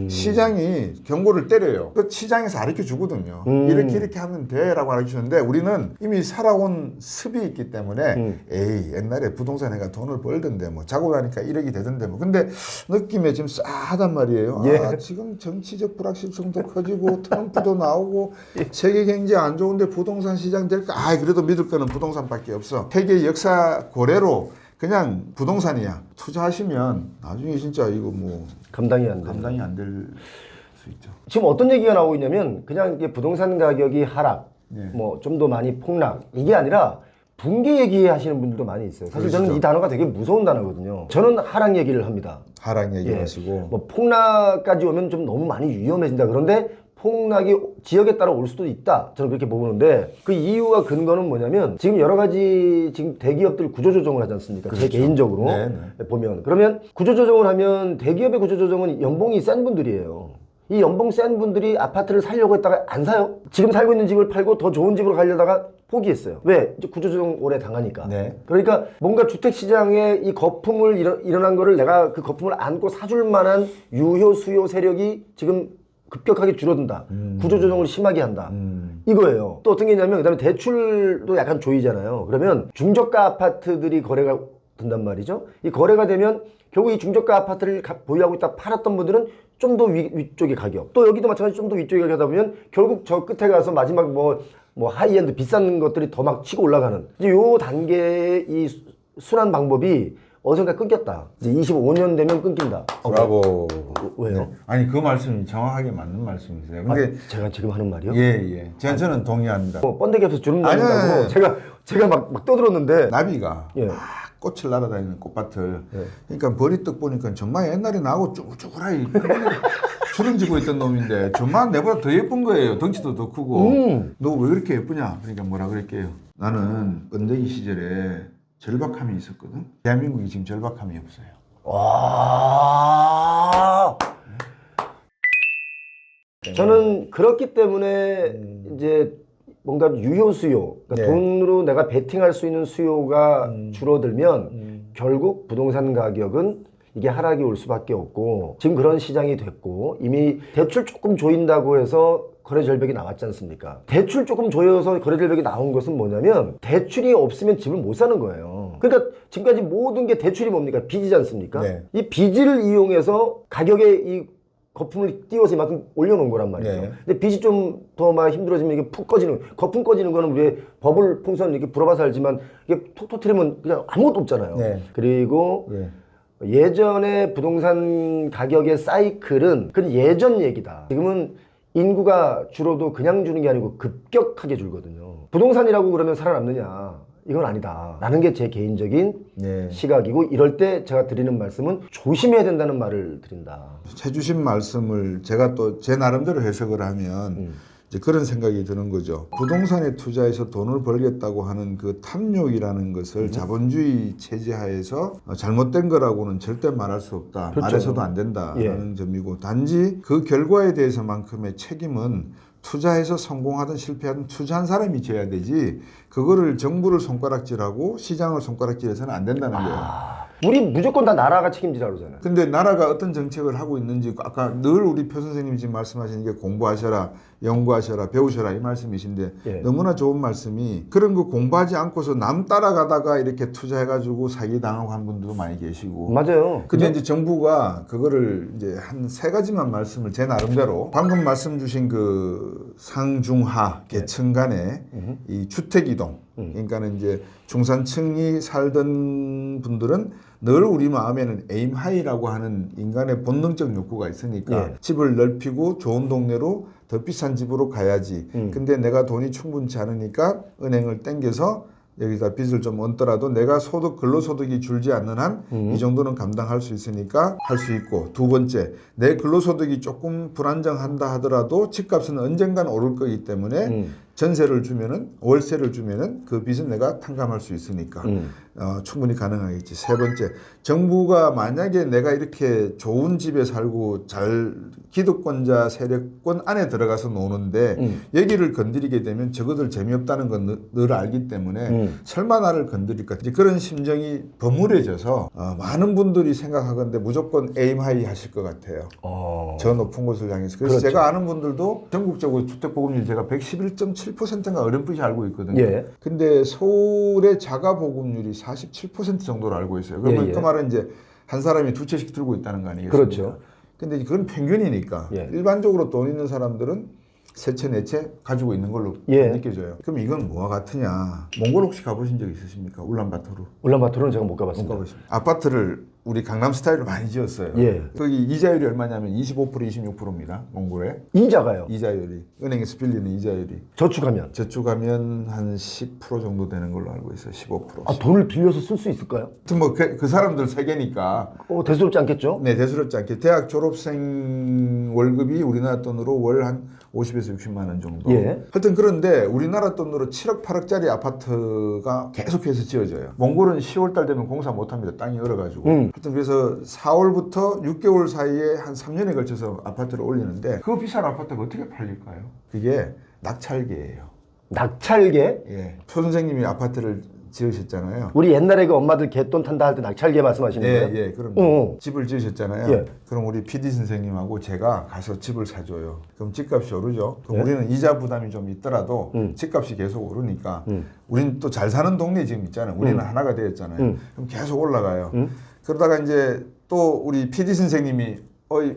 시장이 경고를 때려요. 그 시장에서 가르쳐 주거든요. 이렇게 하면 돼라고 가르쳐 주는데 우리는 이미 살아온 습이 있기 때문에 에이 옛날에 부동산에가 돈을 벌던데 뭐 자고 나니까 1억이 되던데 뭐 근데 느낌에 지금 싸하단 말이에요. 예. 아, 지금 정치적 불확실성도 커지고 트럼프도 나오고 세계 경제 안 좋은데 부동산 시장 될까? 아 그래도 믿을 거는 부동산밖에 없어. 세계 역사 고래로 그냥 부동산이야. 투자하시면 나중에 진짜 이거 뭐 감당이 안 돼. 감당이 안 될 수 있죠. 지금 어떤 얘기가 나오고 있냐면 그냥 이게 부동산 가격이 하락, 네. 뭐 좀 더 많이 폭락 이게 아니라 붕괴 얘기하시는 분들도 많이 있어요. 사실 저는 이 단어가 되게 무서운 단어거든요. 저는 하락 얘기를 합니다. 하락 얘기하시고 뭐 폭락까지 오면 좀 너무 많이 위험해진다. 그런데 폭락이 지역에 따라 올 수도 있다. 저는 그렇게 보는데 그 이유가 근거는 뭐냐면 지금 여러 가지 지금 대기업들 구조조정을 하지 않습니까? 제 개인적으로 보면 그러면 구조조정을 하면 대기업의 구조조정은 연봉이 센 분들이에요. 이 연봉 센 분들이 아파트를 살려고 했다가 안 사요. 지금 살고 있는 집을 팔고 더 좋은 집으로 가려다가 포기했어요. 왜? 이제 구조조정 오래 당하니까. 그러니까 뭔가 주택시장에 이 거품을 일어난 거를 내가 그 거품을 안고 사줄 만한 유효 수요 세력이 지금 급격하게 줄어든다. 구조조정을 심하게 한다. 이거예요. 또 어떤 게 있냐면 그다음에 대출도 약간 조이잖아요. 그러면 중저가 아파트들이 거래가 된단 말이죠. 이 거래가 되면 결국 이 중저가 아파트를 보유하고 있다 팔았던 분들은 좀 더 위쪽의 가격. 또 여기도 마찬가지로 좀 더 위쪽의 가격 하다 보면 결국 저 끝에 가서 마지막 뭐 하이엔드 비싼 것들이 더 막 치고 올라가는. 이제 요 단계의 이 순환 방법이 어디선가 끊겼다. 이제 25년 되면 끊긴다. 브라보. 왜요? 네. 아니 그 말씀이 정확하게 맞는 말씀이세요. 근데 제가 지금 하는 말이요? 예. 저는 동의합니다. 뭐 번데기 없어서 주름 아니, 날린다고 제가 막 떠들었는데 나비가 예. 막 꽃을 날아다니는 꽃밭을 그러니까 버리떡 보니까 정말 옛날에 나하고 쭈글쭈글하게 주름지고 있던 놈인데 정말 내보다 더 예쁜 거예요. 덩치도 더 크고 너 왜 그렇게 예쁘냐? 그러니까 뭐라 그럴게요. 나는 번데기 시절에 절박함이 있었거든. 대한민국이 지금 절박함이 없어요. 와. 저는 그렇기 때문에 이제 뭔가 유효 수요, 그러니까 돈으로 내가 베팅할 수 있는 수요가 줄어들면 결국 부동산 가격은 이게 하락이 올 수밖에 없고 지금 그런 시장이 됐고 이미 대출 조금 조인다고 해서 거래 절벽이 나왔지 않습니까? 대출 조금 조여서 거래 절벽이 나온 것은 뭐냐면 대출이 없으면 집을 못 사는 거예요. 그러니까 지금까지 모든 게 대출이 뭡니까? 빚이지 않습니까? 이 빚을 이용해서 가격에 이 거품을 띄워서 이만큼 올려놓은 거란 말이에요. 근데 빚이 좀 더 막 힘들어지면 이게 푹 꺼지는, 거품 꺼지는 거는 왜 버블 풍선 이렇게 불어봐서 알지만 이게 톡 터트리면 그냥 아무것도 없잖아요. 그리고 예전에 부동산 가격의 사이클은 그건 예전 얘기다. 지금은 인구가 줄어도 그냥 주는 게 아니고 급격하게 줄거든요. 부동산이라고 그러면 살아남느냐? 이건 아니다 라는 게 제 개인적인 시각이고 이럴 때 제가 드리는 말씀은 조심해야 된다는 말을 드린다. 해주신 말씀을 제가 또 제 나름대로 해석을 하면 이제 그런 생각이 드는 거죠. 부동산에 투자해서 돈을 벌겠다고 하는 그 탐욕이라는 것을 자본주의 체제하에서 잘못된 거라고는 절대 말할 수 없다. 그렇죠. 말해서도 안 된다라는 점이고, 단지 그 결과에 대해서만큼의 책임은 투자해서 성공하든 실패하든 투자한 사람이 져야 되지, 그거를 정부를 손가락질하고 시장을 손가락질해서는 안 된다는 거예요. 우리 무조건 다 나라가 책임지라 그러잖아요. 근데 나라가 어떤 정책을 하고 있는지, 아까 늘 우리 표 선생님이 지금 말씀하시는 게 공부하셔라, 연구하셔라, 배우셔라 이 말씀이신데, 예. 너무나 좋은 말씀이, 그런 거 공부하지 않고서 남 따라가다가 이렇게 투자해가지고 사기당하고 한 분들도 많이 계시고. 맞아요. 근데 이제 정부가 그거를 이제 한 3가지만 말씀을 제 나름대로, 방금 말씀 주신 그 상중하 계층 간의 이 주택 이동, 그러니까는 이제 중산층이 살던 분들은 늘 우리 마음에는 에임 하이라고 하는 인간의 본능적 욕구가 있으니까, 예. 집을 넓히고 좋은 동네로 더 비싼 집으로 가야지. 근데 내가 돈이 충분치 않으니까 은행을 땡겨서 여기다 빚을 좀 얹더라도 내가 근로소득이 줄지 않는 한 이 정도는 감당할 수 있으니까 할 수 있고, 두 번째, 내 근로소득이 조금 불안정한다 하더라도 집값은 언젠간 오를 거기 때문에 전세를 주면은, 월세를 주면은 그 빚은 내가 탕감할 수 있으니까 충분히 가능하겠지. 세 번째, 정부가 만약에 내가 이렇게 좋은 집에 살고 잘 기득권자 세력권 안에 들어가서 노는데 여기를 건드리게 되면 저것들 재미없다는 건 늘 알기 때문에 설마 나를 건드릴까, 이제 그런 심정이 버무려져서 많은 분들이 생각하건데 무조건 에임 하이 하실 것 같아요. 저 높은 곳을 향해서. 그래서 그렇죠. 제가 아는 분들도 전국적으로 주택보급률 제가 111.7%인가 어렴풋이 알고 있거든요. 예. 근데 서울의 자가보급률이 47% 정도로 알고 있어요. 그러면 예. 그 말은 이제 한 사람이 2채씩 들고 있다는 거 아니겠습니까? 그렇죠. 근데 그건 평균이니까 예. 일반적으로 돈 있는 사람들은 3채, 4채 가지고 있는 걸로 예. 느껴져요. 그럼 이건 뭐와 같으냐? 몽골 혹시 가보신 적 있으십니까? 울란바토르. 울란바토르는 제가 못 못 가봤습니다. 가보십니까? 아파트를 우리 강남 스타일로 많이 지었어요. 예. 거기 이자율이 얼마냐면 25%, 26%입니다. 몽골에. 이자가요. 이자율이. 은행에서 빌리는 이자율이. 저축하면. 저축하면 한 10% 정도 되는 걸로 알고 있어요. 15%. 아, 돈을 빌려서 쓸 수 있을까요? 하여튼 뭐 그 사람들 세계니까. 대수롭지 않겠죠? 네, 대수롭지 않게. 대학 졸업생 월급이 우리나라 돈으로 월 한 50에서 60만 원 정도. 예. 하여튼 그런데 우리나라 돈으로 7억, 8억짜리 아파트가 계속해서 지어져요. 몽골은 10월 달 되면 공사 못 합니다. 땅이 얼어가지고. 하여튼 그래서 4월부터 6개월 사이에 한 3년에 걸쳐서 아파트를 올리는데, 그 비싼 아파트가 어떻게 팔릴까요? 그게 낙찰계예요. 낙찰계? 예. 표 선생님이 아파트를 지으셨잖아요. 우리 옛날에 그 엄마들 개돈 탄다 할 때 낙찰계 말씀하시는 거예요? 예, 그럼 어. 집을 지으셨잖아요. 예. 그럼 우리 PD 선생님하고 제가 가서 집을 사줘요. 그럼 집값이 오르죠. 그럼 예. 우리는 이자 부담이 좀 있더라도 집값이 계속 오르니까 우리는 또 잘 사는 동네 지금 있잖아요. 우리는 하나가 되었잖아요. 그럼 계속 올라가요. 그러다가 이제 또 우리 PD 선생님이 어이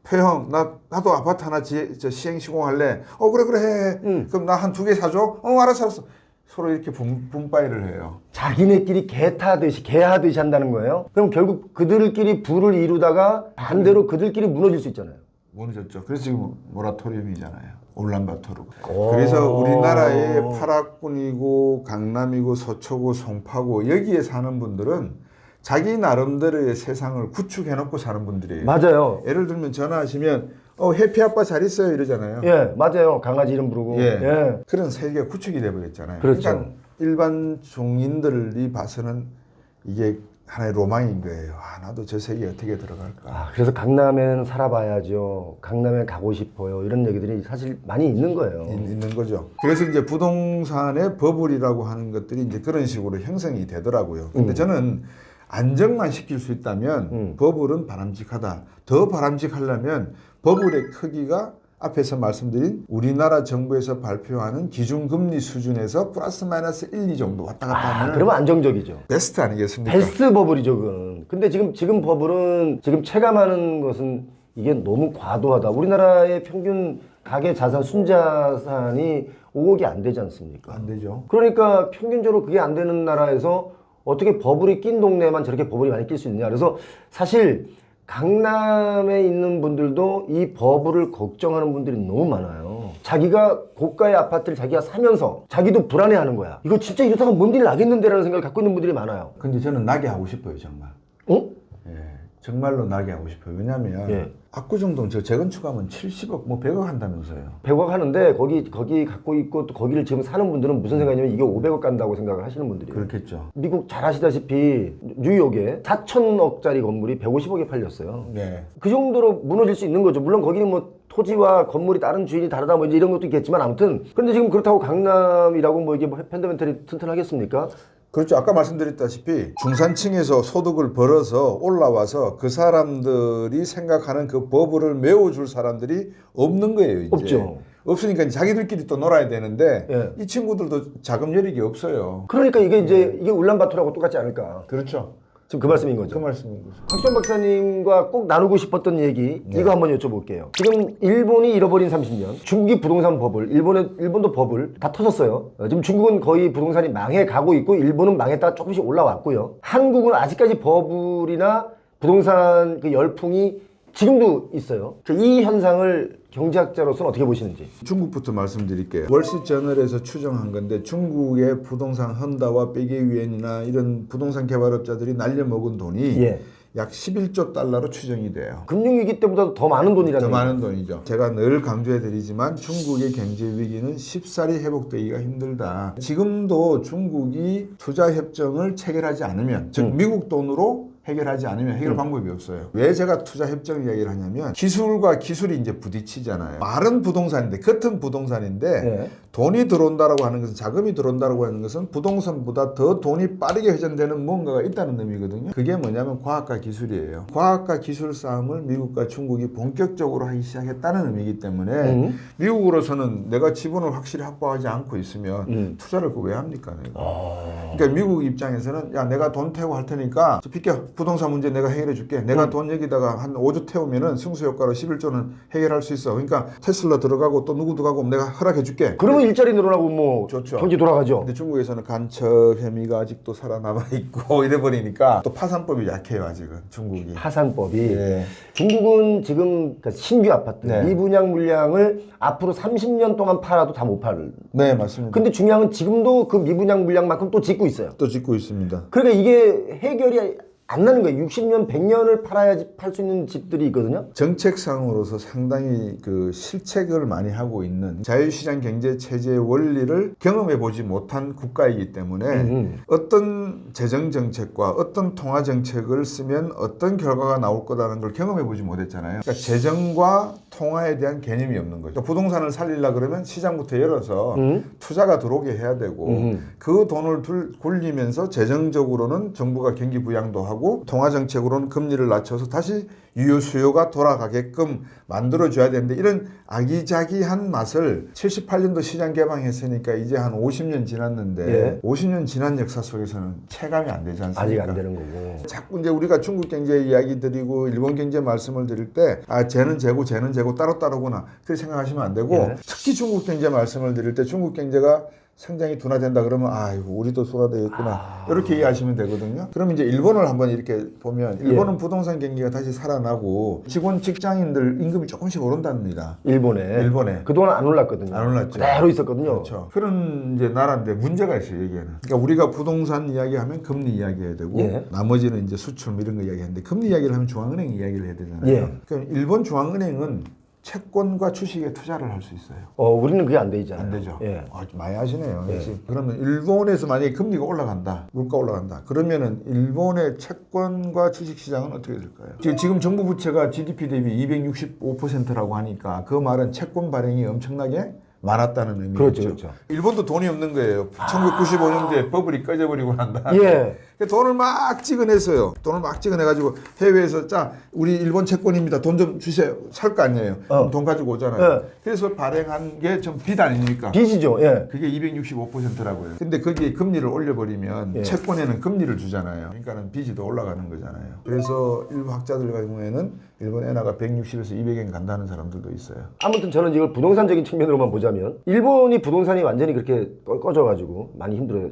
표형 나도 아파트 하나 시행 시공할래. 그래 해. 그럼 나 한 2개 사줘. 알았어. 서로 이렇게 분파이를 해요. 자기네끼리 개하듯이 한다는 거예요? 그럼 결국 그들끼리 부를 이루다가 반대로 그들끼리 무너질 수 있잖아요. 무너졌죠. 그래서 지금 모라토리움이잖아요. 울란바토르. 그래서 우리나라의 파락군이고 강남이고 서초구 송파구 여기에 사는 분들은 자기 나름대로의 세상을 구축해놓고 사는 분들이에요. 맞아요. 예를 들면 전화하시면 해피 아빠 잘 있어요 이러잖아요. 예, 맞아요. 강아지 이름 부르고. 예. 그런 세계가 구축이 돼버렸잖아요. 그렇죠. 그러니까 일반 종인들이 봐서는 이게 하나의 로망인 거예요. 나도 저 세계에 어떻게 들어갈까. 그래서 강남에는 살아봐야죠. 강남에 가고 싶어요. 이런 얘기들이 사실 많이 있는 거예요. 있는 거죠. 그래서 이제 부동산의 버블이라고 하는 것들이 이제 그런 식으로 형성이 되더라고요. 근데 저는 안정만 시킬 수 있다면 버블은 바람직하다. 더 바람직하려면 버블의 크기가 앞에서 말씀드린 우리나라 정부에서 발표하는 기준금리 수준에서 플러스 마이너스 1, 2 정도 왔다 갔다 하면 그러면 안정적이죠. 베스트 아니겠습니까? 베스트 버블이죠, 그건. 근데 지금 버블은 지금 체감하는 것은 이게 너무 과도하다. 우리나라의 평균 가계 자산 순자산이 5억이 안 되지 않습니까? 안 되죠. 그러니까 평균적으로 그게 안 되는 나라에서 어떻게 버블이 낀 동네만 저렇게 버블이 많이 낄 수 있느냐. 그래서 사실 강남에 있는 분들도 이 버블을 걱정하는 분들이 너무 많아요. 자기가 고가의 아파트를 자기가 사면서 자기도 불안해하는 거야. 이거 진짜 이러다가 뭔 일 나겠는데 라는 생각을 갖고 있는 분들이 많아요. 근데 저는 나게 하고 싶어요 정말. 어? 예. 정말로 나게 하고 싶어요. 왜냐하면 예. 압구정동 저 재건축하면 70억 뭐 100억 한다면서요. 100억 하는데 거기 갖고 있고 또 거기를 지금 사는 분들은 무슨 생각이냐면 이게 500억 간다고 생각을 하시는 분들이에요. 그렇겠죠. 미국 잘 아시다시피 뉴욕에 4천억짜리 건물이 150억에 팔렸어요. 네. 그 정도로 무너질 수 있는 거죠. 물론 거기는 뭐 토지와 건물이 다른 주인이 다르다 뭐 이제 이런 것도 있겠지만 아무튼 그런데 지금 그렇다고 강남이라고 뭐 이게 뭐 펀더멘털이 튼튼하겠습니까? 그렇죠. 아까 말씀드렸다시피 중산층에서 소득을 벌어서 올라와서 그 사람들이 생각하는 그 버블을 메워줄 사람들이 없는 거예요. 이제. 없죠. 없으니까 이제 자기들끼리 또 놀아야 되는데 예. 이 친구들도 자금 여력이 없어요. 그러니까 이게 이제 이게 울란바토르하고 똑같지 않을까? 그렇죠. 지금 그 말씀인 그 거죠. 말씀인 거죠. 박수현 박사님과 꼭 나누고 싶었던 얘기 이거 한번 여쭤볼게요. 지금 일본이 잃어버린 30년, 중국이 부동산 버블, 일본도 버블 다 터졌어요. 지금 중국은 거의 부동산이 망해 가고 있고 일본은 망했다가 조금씩 올라왔고요. 한국은 아직까지 버블이나 부동산 그 열풍이 지금도 있어요. 이 현상을 경제학자로서는 어떻게 보시는지. 중국부터 말씀드릴게요. 월스트저널에서 추정한 건데 중국의 부동산 헌다와 베이게위엔이나 이런 부동산 개발업자들이 날려먹은 돈이 예. 약 11조 달러로 추정이 돼요. 금융위기 때보다 더 많은 돈이라는 더 얘기죠. 많은 돈이죠. 제가 늘 강조해드리지만 중국의 경제 위기는 쉽사리 회복되기가 힘들다. 지금도 중국이 투자 협정을 체결하지 않으면, 즉 미국 돈으로 해결하지 않으면 해결 방법이 없어요. 왜 제가 투자 협정 이야기를 하냐면 기술과 기술이 이제 부딪히잖아요. 말은 부동산인데 같은 부동산인데 네. 돈이 들어온다라고 하는 것은 자금이 들어온다라고 하는 것은 부동산보다 더 돈이 빠르게 회전되는 뭔가가 있다는 의미거든요. 그게 뭐냐면 과학과 기술이에요. 과학과 기술 싸움을 미국과 중국이 본격적으로 하기 시작했다는 의미이기 때문에 미국으로서는 내가 지분을 확실히 확보하지 않고 있으면 투자를 왜 합니까? 내가. 그러니까 미국 입장에서는 야 내가 돈 태우고 할 테니까 비켜 부동산 문제 내가 해결해 줄게. 내가 돈 여기다가 한 5조 태우면은 승수 효과로 11조는 해결할 수 있어. 그러니까 테슬라 들어가고 또 누구 들어가고 내가 허락해 줄게. 그러면 일자리 늘어나고 뭐 좋죠. 경기 돌아가죠. 근데 중국에서는 간첩 혐의가 아직도 살아남아 있고 이래 버리니까 또 파산법이 약해요 아직은 중국이. 파산법이. 예. 중국은 지금 그러니까 신규 아파트 네. 미분양 물량을 앞으로 30년 동안 팔아도 다 못 팔. 네 맞습니다. 근데 중요한 건 지금도 그 미분양 물량만큼 또 짓고 있어요. 또 짓고 있습니다. 그러니까 이게 해결이 안 나는 거예요. 60년, 100년을 팔아야지 팔 수 있는 집들이 있거든요. 정책상으로서 상당히 그 실책을 많이 하고 있는 자유시장 경제 체제의 원리를 경험해 보지 못한 국가이기 때문에 어떤 재정 정책과 어떤 통화 정책을 쓰면 어떤 결과가 나올 거라는 걸 경험해 보지 못했잖아요. 그러니까 재정과 통화에 대한 개념이 없는 거죠. 그러니까 부동산을 살리려 그러면 시장부터 열어서 투자가 들어오게 해야 되고 그 돈을 굴리면서 재정적으로는 정부가 경기 부양도 하고 통화 정책으로는 금리를 낮춰서 다시 유효 수요가 돌아가게끔 만들어줘야 되는데 이런 아기자기한 맛을 78년도 시장 개방했으니까 이제 한 50년 지났는데 예. 50년 지난 역사 속에서는 체감이 안 되지 않습니까? 아직 안 되는 거고. 자꾸 이제 우리가 중국 경제 이야기 드리고 일본 경제 말씀을 드릴 때 쟤는 쟤고 쟤는 쟤고 따로따로구나 그렇게 생각하시면 안 되고 예. 특히 중국 경제 말씀을 드릴 때 중국 경제가 성장이 둔화된다 그러면 아이고 우리도 둔화되겠구나 이렇게 이해하시면 되거든요. 그럼 이제 일본을 한번 이렇게 보면 일본은 부동산 경기가 다시 살아나고 직장인들 임금이 조금씩 오른답니다. 일본에. 그동안 안 올랐거든요. 안 올랐죠. 그대로 있었거든요. 그렇죠. 그런 이제 나라인데 문제가 있어요, 여기에는. 그러니까 우리가 부동산 이야기하면 금리 이야기해야 되고 예. 나머지는 이제 수출 뭐 이런 거 이야기하는데 금리 이야기를 하면 중앙은행 이야기를 해야 되잖아요. 예. 그럼 일본 중앙은행은 채권과 주식에 투자를 할 수 있어요. 우리는 그게 안 돼 있잖아요. 안 되죠. 예. 많이 하시네요. 역시. 그러면 일본에서 만약에 금리가 올라간다, 물가 올라간다. 그러면은 일본의 채권과 주식 시장은 어떻게 될까요? 지금 정부 부채가 GDP 대비 265%라고 하니까 그 말은 채권 발행이 엄청나게 많았다는 의미죠. 그렇죠. 일본도 돈이 없는 거예요. 1995년도에 버블이 꺼져버리고 난 다음에 예. 돈을 막 찍어냈어요. 돈을 막 찍어내가지고 해외에서 자 우리 일본 채권입니다. 돈 좀 주세요. 살 거 아니에요. 그럼 돈 가지고 오잖아요. 예. 그래서 발행한 게 좀 빚 아닙니까? 빚이죠. 예. 그게 265%라고요. 근데 거기에 금리를 올려버리면 예. 채권에는 금리를 주잖아요. 그러니까는 빚이 더 올라가는 거잖아요. 그래서 일부 학자들 경우에는 일본 엔화가 160에서 200엔 간다는 사람들도 있어요. 아무튼 저는 이걸 부동산적인 측면으로만 보자면 일본이 부동산이 완전히 그렇게 꺼져가지고 많이 힘들어요.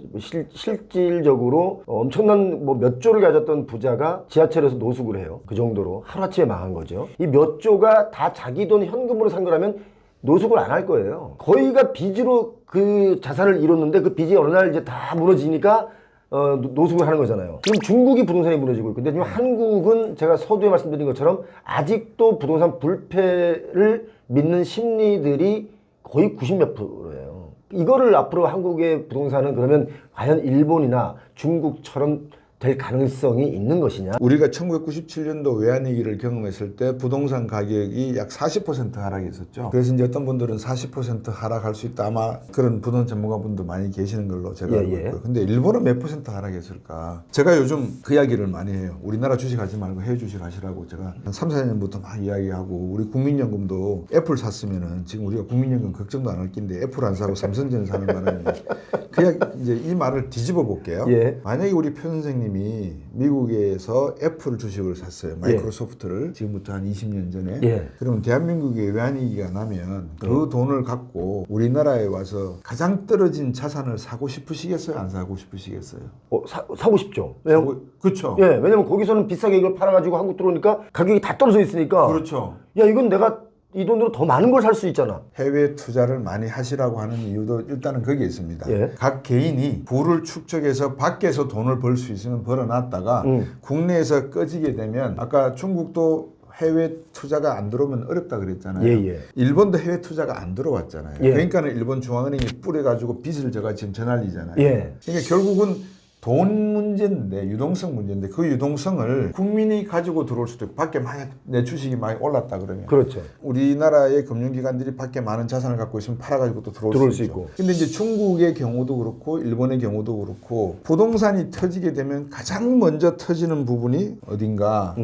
실질적으로 엄청난 뭐 몇 조를 가졌던 부자가 지하철에서 노숙을 해요. 그 정도로 하루아침에 망한 거죠. 이 몇 조가 다 자기 돈 현금으로 산 거라면 노숙을 안 할 거예요. 거의가 빚으로 그 자산을 이뤘는데 그 빚이 어느 날 이제 다 무너지니까 노숙을 하는 거잖아요. 지금 중국이 부동산이 무너지고 있고, 근데 지금 한국은 제가 서두에 말씀드린 것처럼 아직도 부동산 불패를 믿는 심리들이 거의 90몇 %예요. 이거를 앞으로 한국의 부동산은 그러면 과연 일본이나 중국처럼 될 가능성이 있는 것이냐? 우리가 1997년도 외환위기를 경험했을 때 부동산 가격이 약 40% 하락했었죠. 그래서 이제 어떤 분들은 40% 하락할 수 있다. 아마 그런 부동산 전문가분도 많이 계시는 걸로 제가 알고 있고요. 근데 일본은 몇 % 하락했을까? 제가 요즘 그 이야기를 많이 해요. 우리나라 주식 하지 말고 해외 주식 하시라고 제가 한 3, 4년부터 막 이야기하고, 우리 국민연금도 애플 샀으면은 지금 우리가 국민연금 걱정도 안 할 낀데 애플 안 사고 삼성전 사는 바람에 그냥 이제 이 말을 뒤집어 볼게요. 예. 만약에 우리 표 선생님이 미국에서 애플 주식을 샀어요. 마이크로소프트를 지금부터 한 20년 전에. 예. 그러면 대한민국에 외환위기가 나면 그 돈을 갖고 우리나라에 와서 가장 떨어진 자산을 사고 싶으시겠어요? 안 사고 싶으시겠어요? 사고 싶죠. 왜냐면, 그렇죠. 예, 왜냐면 거기서는 비싸게 이걸 팔아가지고 한국 들어오니까 가격이 다 떨어져 있으니까. 그렇죠. 야, 이건 내가 이 돈으로 더 많은 걸 살 수 있잖아. 해외 투자를 많이 하시라고 하는 이유도 일단은 거기에 있습니다. 예. 각 개인이 부를 축적해서 밖에서 돈을 벌 수 있으면 벌어놨다가 국내에서 꺼지게 되면, 아까 중국도 해외 투자가 안 들어오면 어렵다 그랬잖아요. 예, 예. 일본도 해외 투자가 안 들어왔잖아요. 예. 그러니까는 일본 중앙은행이 뿌려가지고 빚을 져가 지금 전환이잖아요. 예. 그러니까 결국은 돈 문제인데, 유동성 문제인데, 그 유동성을 국민이 가지고 들어올 수도 있고, 밖에 만약 내 주식이 많이 올랐다 그러면, 그렇죠. 우리나라의 금융기관들이 밖에 많은 자산을 갖고 있으면 팔아가지고 또 들어올 수 있고. 근데 이제 중국의 경우도 그렇고 일본의 경우도 그렇고, 부동산이 터지게 되면 가장 먼저 터지는 부분이 어딘가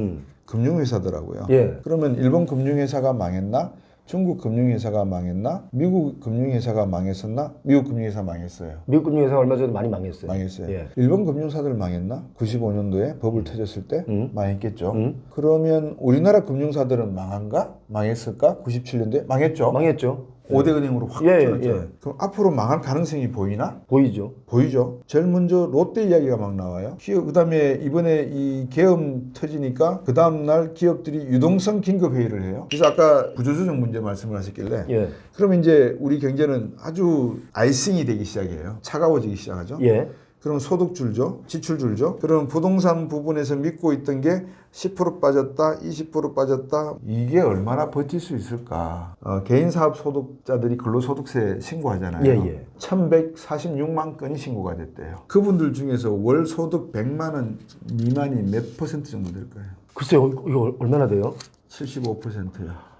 금융회사더라고요. 예. 그러면 일본 금융회사가 망했나? 중국 금융회사가 망했나? 미국 금융회사가 망했었나? 미국 금융회사 망했어요. 미국 금융회사 얼마 전에 많이 망했어요. 망했어요. 예. 일본 금융사들 망했나? 95년도에 버블 터졌을 때 망했겠죠. 그러면 우리나라 금융사들은 망한가? 망했을까? 97년도에 망했죠. 망했죠. 5대 은행으로 확 예, 줄었죠. 예. 그럼 앞으로 망할 가능성이 보이나? 보이죠. 보이죠. 제일 먼저 롯데 이야기가 막 나와요. 그다음에 이번에 이 계엄 터지니까 그 다음 날 기업들이 유동성 긴급 회의를 해요. 그래서 아까 구조조정 문제 말씀을 하셨길래, 예. 그러면 이제 우리 경제는 아주 아이싱이 되기 시작해요. 차가워지기 시작하죠. 예. 그럼 소득 줄죠. 지출 줄죠. 그럼 부동산 부분에서 믿고 있던 게 10% 빠졌다, 20% 빠졌다. 이게 얼마나 버틸 수 있을까? 개인 사업 소득자들이 근로소득세 신고하잖아요. 예, 예. 1146만 건이 신고가 됐대요. 그분들 중에서 월 소득 100만 원 미만이 몇 % 정도 될까요? 글쎄요, 이거 얼마나 돼요? 75%요.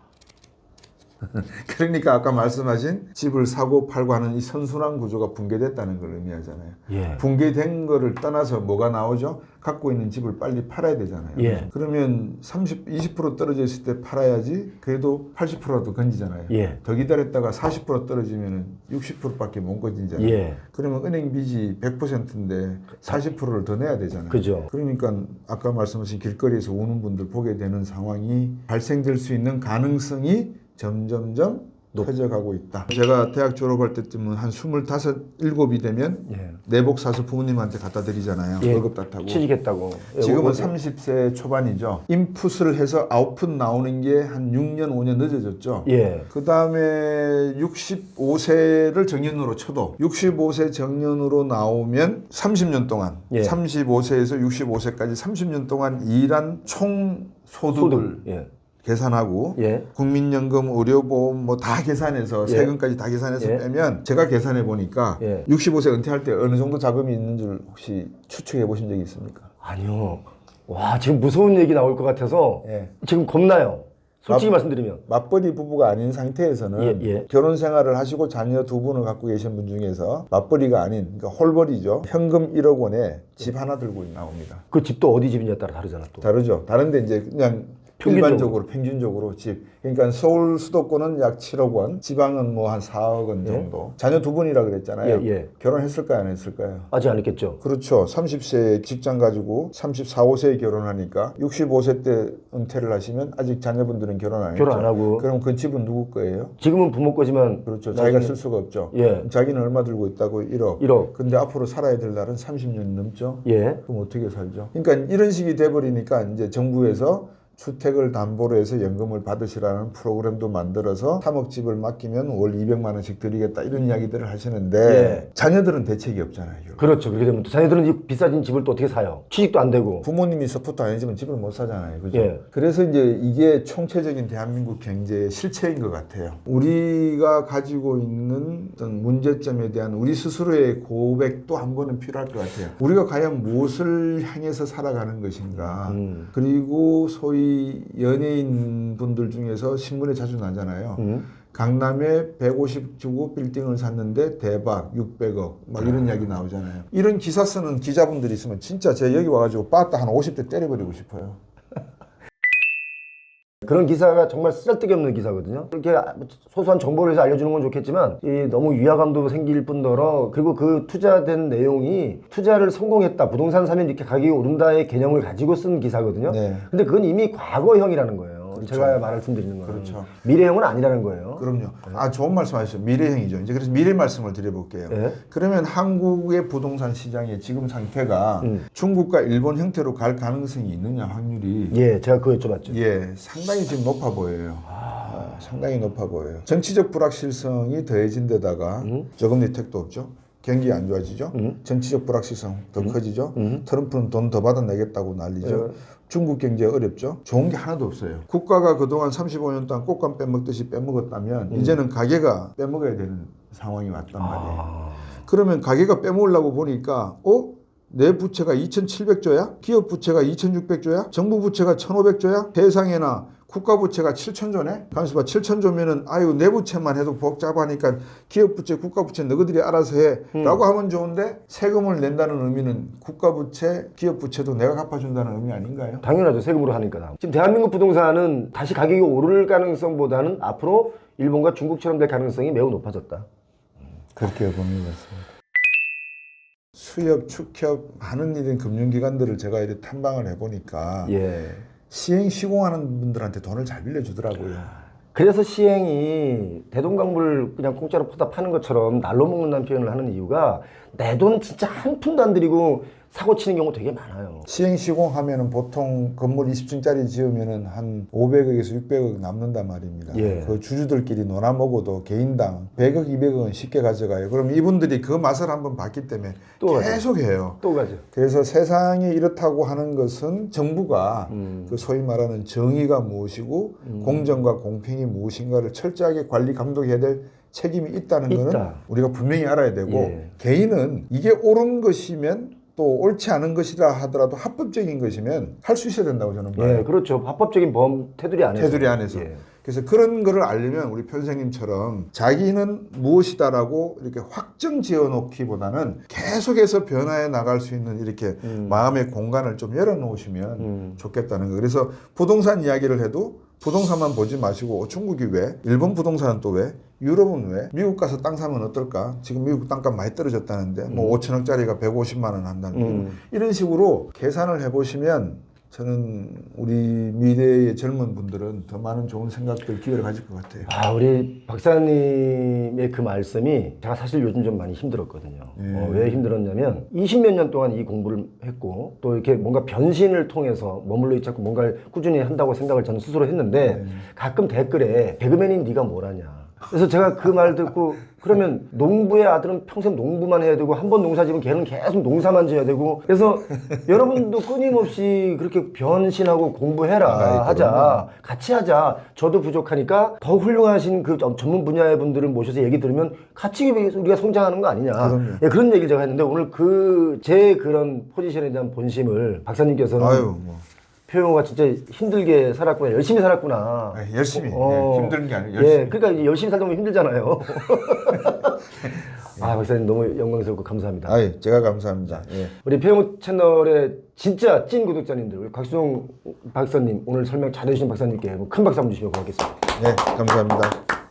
그러니까 아까 말씀하신 집을 사고 팔고 하는 이 선순환 구조가 붕괴됐다는 걸 의미하잖아요. 예. 붕괴된 거를 떠나서 뭐가 나오죠? 갖고 있는 집을 빨리 팔아야 되잖아요. 예. 그러면 20% 떨어져 있을 때 팔아야지 그래도 80%라도 건지잖아요. 예. 더 기다렸다가 40% 떨어지면 60%밖에 못 건지잖아요. 예. 그러면 은행 빚이 100%인데 40%를 더 내야 되잖아요. 그죠. 그러니까 아까 말씀하신 길거리에서 우는 분들 보게 되는 상황이 발생될 수 있는 가능성이 점점점 커져가고 있다. 제가 대학 졸업할 때쯤은 한 25, 7이 되면 예. 내복 사서 부모님한테 갖다 드리잖아요. 예. 월급 다 타고. 취직했다고. 지금은 30세 초반이죠. 인풋을 해서 아웃풋 나오는 게 한 6년, 5년 늦어졌죠. 예. 그 다음에 65세를 정년으로 쳐도 65세 정년으로 나오면 30년 동안, 예. 35세에서 65세까지 30년 동안 일한 총 소득을 예. 계산하고 예. 국민연금, 의료보험 뭐 다 계산해서 예. 세금까지 다 계산해서 예. 빼면 제가 계산해 보니까 예. 65세 은퇴할 때 어느 정도 자금이 있는 줄 혹시 추측해 보신 적이 있습니까? 아니요. 와, 지금 무서운 얘기 나올 것 같아서 예. 지금 겁나요. 솔직히 말씀드리면. 맞벌이 부부가 아닌 상태에서는 예, 예. 결혼 생활을 하시고 자녀 2분을 갖고 계신 분 중에서 맞벌이가 아닌, 그러니까 홀벌이죠. 현금 1억 원에 집 하나 들고 나옵니다. 그 집도 어디 집이냐에 따라 다르잖아 또. 다르죠. 다른데 이제 그냥 평균적으로. 일반적으로 평균적으로 집. 그러니까 서울 수도권은 약 7억 원, 지방은 뭐 한 4억 원 정도. 자녀 2분이라 그랬잖아요. 예, 예. 결혼했을까요, 안 했을까요? 아직 안 했겠죠. 그렇죠. 30세 직장 가지고 34, 5세에 결혼하니까 65세 때 은퇴를 하시면 아직 자녀분들은 결혼 안 했죠. 결혼 안 하고. 그럼 그 집은 누구 거예요? 지금은 부모 거지만. 그렇죠. 나중에- 자기가 쓸 수가 없죠. 예. 자기는 얼마 들고 있다고? 1억. 1억. 근데 앞으로 살아야 될 날은 30년 넘죠. 예. 그럼 어떻게 살죠? 그러니까 이런 식이 돼버리니까 이제 정부에서 주택을 담보로 해서 연금을 받으시라는 프로그램도 만들어서 3억 집을 맡기면 월 200만 원씩 드리겠다 이런 이야기들을 하시는데 예. 자녀들은 대책이 없잖아요. 그렇죠. 그렇게 되면 또 자녀들은 이 비싸진 집을 또 어떻게 사요? 취직도 안 되고. 부모님이 서포트 안 해주면 집을 못 사잖아요. 그죠? 예. 그래서 이제 이게 총체적인 대한민국 경제의 실체인 것 같아요. 우리가 가지고 있는 어떤 문제점에 대한 우리 스스로의 고백도 한 번은 필요할 것 같아요. 우리가 과연 무엇을 향해서 살아가는 것인가. 그리고 소위 연예인 분들 중에서 신문에 자주 나잖아요. 강남에 150 주고 빌딩을 샀는데 대박 600억 막 이런 이야기 나오잖아요. 이런 기사 쓰는 기자분들이 있으면 진짜 제가 여기 와가지고 빠따 한 50대 때려버리고 싶어요. 그런 기사가 정말 쓰잘데기 없는 기사거든요. 이렇게 소소한 정보를 해서 알려주는 건 좋겠지만 너무 위화감도 생길 뿐더러 그리고 그 투자된 내용이 투자를 성공했다, 부동산 사면 이렇게 가격이 오른다의 개념을 가지고 쓴 기사거든요. 네. 근데 그건 이미 과거형이라는 거예요. 그렇죠. 제가 말씀드리는 건 그렇죠. 미래형은 아니라는 거예요. 그럼요. 아, 좋은 말씀 하셨어요. 미래형이죠. 이제 그래서 미래 말씀을 드려볼게요. 네. 그러면 한국의 부동산 시장의 지금 상태가 중국과 일본 형태로 갈 가능성이 있느냐, 확률이. 예, 제가 그거 여쭤봤죠. 예, 상당히 지금 높아 보여요. 상당히 높아 보여요. 정치적 불확실성이 더해진 데다가 저금리 택도 없죠. 경기 안 좋아지죠. 정치적 불확실성 더 커지죠. 트럼프는 돈 더 받아내겠다고 난리죠. 중국 경제 어렵죠. 좋은 게 하나도 없어요. 국가가 그동안 35년 동안 꽃감 빼먹듯이 빼먹었다면 이제는 가게가 빼먹어야 되는 상황이 왔단 말이에요. 그러면 가게가 빼먹으려고 보니까 내 부채가 2,700조야? 기업 부채가 2,600조야? 정부 부채가 1,500조야? 세상에나 국가 부채가 7,000조네? 가만있어 봐. 7,000조면은 아유 내 부채만 해도 복잡하니까 기업 부채, 국가 부채 너희들이 알아서 해 라고 하면 좋은데 세금을 낸다는 의미는 국가 부채, 기업 부채도 내가 갚아준다는 의미 아닌가요? 당연하죠. 세금으로 하니까. 지금 대한민국 부동산은 다시 가격이 오를 가능성보다는 앞으로 일본과 중국처럼 될 가능성이 매우 높아졌다. 그렇게 보는 것 같습니다. 수협, 축협, 많은 일인 금융기관들을 제가 이렇게 탐방을 해보니까 예. 시행 시공하는 분들한테 돈을 잘 빌려주더라고요. 그래서 시행이 대동강물 그냥 공짜로 퍼다 파는 것처럼 날로 먹는다는 표현을 하는 이유가 내 돈 진짜 한 푼도 안 들이고 사고 치는 경우 되게 많아요. 시행 시공하면은 보통 건물 20층짜리 지으면은 한 500억에서 600억 남는단 말입니다. 예. 그 주주들끼리 논아 먹어도 개인당 100억, 200억은 쉽게 가져가요. 그럼 이분들이 그 맛을 한번 봤기 때문에 또 계속 해요. 또 가죠. 그래서 세상이 이렇다고 하는 것은 정부가 그 소위 말하는 정의가 무엇이고 공정과 공평이 무엇인가를 철저하게 관리 감독해야 될 책임이 있다는 있다. 거는 우리가 분명히 알아야 되고 예. 개인은 이게 옳은 것이면 또 옳지 않은 것이라 하더라도 합법적인 것이면 할 수 있어야 된다고 저는 봐요. 예, 그렇죠. 합법적인 테두리 안에서. 테두리 안에서. 예. 그래서 그런 거를 알려면 우리 편생님처럼 자기는 무엇이다라고 이렇게 확정 지어 놓기보다는 계속해서 변화해 나갈 수 있는 이렇게 마음의 공간을 좀 열어 놓으시면 좋겠다는 거. 그래서 부동산 이야기를 해도 부동산만 보지 마시고 중국이 왜? 일본 부동산은 또 왜? 유럽은 왜? 미국 가서 땅 사면 어떨까? 지금 미국 땅값 많이 떨어졌다는데 뭐 5천억짜리가 150만 원 한다는 이런 식으로 계산을 해보시면 저는 우리 미래의 젊은 분들은 더 많은 좋은 생각들, 기회를 가질 것 같아요. 아, 우리 박사님의 그 말씀이 제가 사실 요즘 좀 많이 힘들었거든요. 왜 힘들었냐면 20몇 년 동안 이 공부를 했고 또 이렇게 뭔가 변신을 통해서 머물러 있지 않고 뭔가를 꾸준히 한다고 생각을 저는 스스로 했는데 가끔 댓글에 개그맨인 네가 뭘 하냐. 그래서 제가 그 말 듣고 그러면 농부의 아들은 평생 농부만 해야 되고 한 번 농사 지으면 걔는 계속 농사만 지어야 되고 그래서 여러분도 끊임없이 그렇게 변신하고 공부해라 하자 같이 하자 저도 부족하니까 더 훌륭하신 그 전문 분야의 분들을 모셔서 얘기 들으면 같이 우리가 성장하는 거 아니냐 예, 그런 얘기를 제가 했는데 오늘 제 그런 포지션에 대한 본심을 박사님께서는 표현호가 진짜 힘들게 살았구나, 열심히 살았구나. 열심히. 힘든 게 아니에요. 열심히. 예, 그러니까 이제 열심히 살다 보면 힘들잖아요. 아, 박사님 너무 영광스럽고 감사합니다. 아유, 제가 감사합니다. 예. 우리 표현호 채널의 진짜 찐 구독자님들, 우리 곽수용 박사님 오늘 설명 잘해주신 박사님께 큰 박수 한번 주시면 고맙겠습니다. 네, 감사합니다.